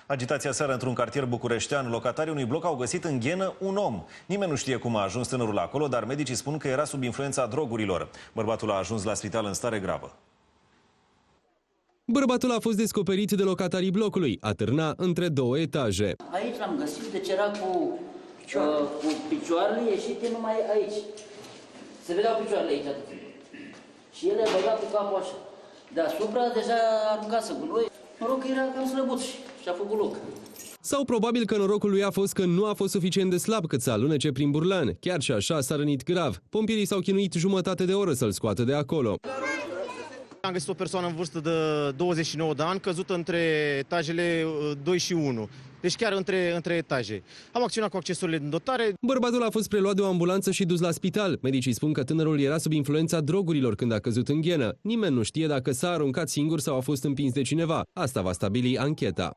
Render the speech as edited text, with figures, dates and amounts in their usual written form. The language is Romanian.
Agitația seară într-un cartier bucureștean. Locatarii unui bloc au găsit în ghenă un om. Nimeni nu știe cum a ajuns tânărul acolo, dar medicii spun că era sub influența drogurilor. Bărbatul a ajuns la spital în stare gravă. Bărbatul a fost descoperit de locatarii blocului. Atârna între două etaje. Aici l-am găsit, deci era cu picioarele ieșite numai aici. Se vedeau picioarele aici atât. Și el a băgat cu capul așa. Deasupra deja aruncase gunoi. Noroc că era cam slăbuț și a făcut loc. Sau probabil că norocul lui a fost că nu a fost suficient de slab cât să alunece prin burlan. Chiar și așa s-a rănit grav. Pompierii s-au chinuit jumătate de oră să-l scoată de acolo. Am găsit o persoană în vârstă de 29 de ani, căzută între etajele 2 și 1. Deci chiar între etaje. Am acționat cu accesorile din dotare. Bărbatul a fost preluat de o ambulanță și dus la spital. Medicii spun că tânărul era sub influența drogurilor când a căzut în ghenă. Nimeni nu știe dacă s-a aruncat singur sau a fost împins de cineva. Asta va stabili ancheta.